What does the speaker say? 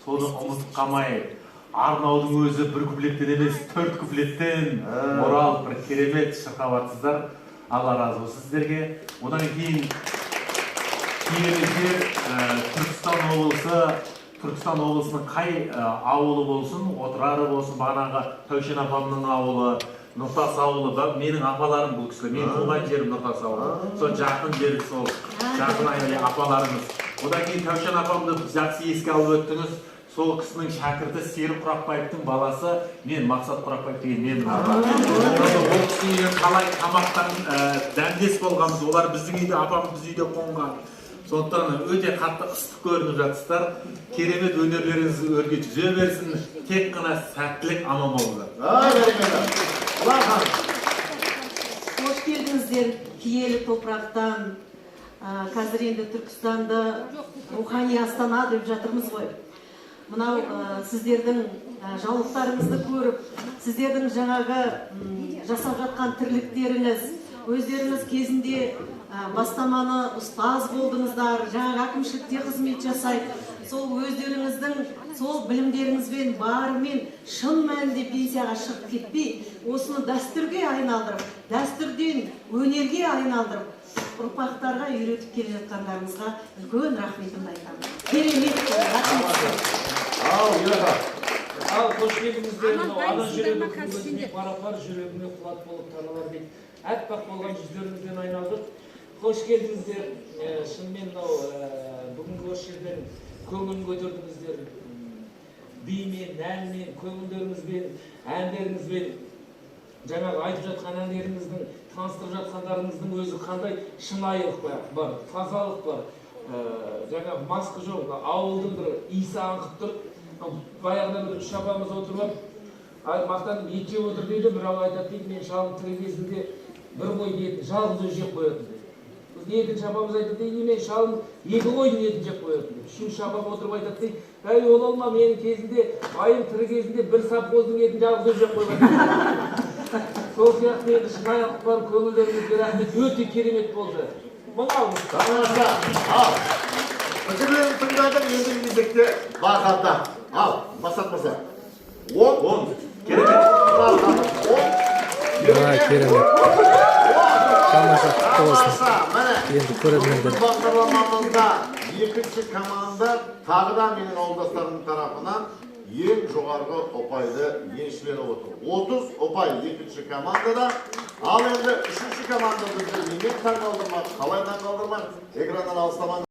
соны ұмытып қалмай, арнаудың өзі бір куплеттен емес, 4 куплеттен оралып бір керемет шырқап жатсыздар. Алла разы болсын сіздерге. Одан кейін киелі жер Түркістан облысының қай ауылы болсын, отырары болсын, бағанағы Тәушен апамның ауылы, Нұртас ауылы, менің апаларым бұл кісілер, мен туған жерім Нұртас ауылы. Сол жақын жер, сол жақын апаларымыз. Одан кейін Тәушен апамды жақсы еске алып өттіңіз. Сол кісінің шәкірті Серік Құрақбаевтың баласы, мен Мақсат Құрақбаев деген менің апам. Ол кісінің қалай тамақтан дәмдес болғанбыз, олар біздің үйде, апам біз үйде қонған. Сондықтан өте қатты ыстық көрініп жатсыздар. Керемет өнерлеріңіз өрге жүзе берсін. Тек қана сәттілік, аман болыңыздар. Қош келдіңіздер киелі топырақтан. Қазір енді Түркістанды рухани Астана деп жатырмыз ғой. Мынау сіздердің жаулықтарыңызды көріп, сіздердің жаңағы жасап жатқан тірліктеріңіз, өздеріңіз кезінде бастаманы ұстаз болдыңыздар, жаңағы әкімшілікте қызмет жасай, сол өздеріңіздің сол білімдеріңізбен барымен шын мәнінде пенсияға шығып кетпей, осыны дәстүрге айналдырып, дәстүрден өнерге айналдырып, ұрпақтарға үйретіп келе жатқандарыңызға үлкен рахметімді айтамын. Керемет, рахмет. Ал қош келдіңіздер, ана жүрегі күнгізіне пара-пар жүрегіне қуат болып танылар дейді. Әппақ болған жүздеріңізден айналдық. Қош келдіңіздер. Шынымен бүгінгі осы жерден көңілін көтердіңіздер. Бимен, әнмен, көңілдеріңізбен, әндеріңізбен, жаңағы айтып жатқан әндеріңіздің, таныстырып жатқандарыңыздың өзі қандай шынайылық бар, тазалық бар. Жаңағы маска жоқ, ауылдың бір иісі аңқып тұр. Баяғыда бір үш апамыз отырып, мақтанып екеу отыр дейді, бірау айтады дейді, мен шалым тірі кезінде бір қойдың етін жалғыз өзі жеп қоятын дейді. Екінші апамыз айтады дейді, мен шалым екі қойдың етін жеп қоятын дейді. Үшінші апам отырып айтады дейді, әй ол алма, менің кезінде айым тірі кезінде бір совхоздың етін жалғыз өзі жеп қойған дейді. Сол сияқты енді шынайылық бар, көңілдеріңізге рахмет, өте керемет болды. Мың алғыс. Пікірлерін тыңдадым, енді кезекте Бақата. Ал, Мақсат мырза. 10. Керемет. Керемет. Тамаша, құтты болсын. Енді көрермендер. Бағдарламамызда екінші команда тағы да менің ауылдастарымның тарапынан ең жоғарғы ұпайды еншіленіп отыр. 30 ұпай екінші командада. Ал енді үшінші команда бізді немен таңғалдырмақ, қалай таңғалдырмақ, экраннан алыстамаңыз.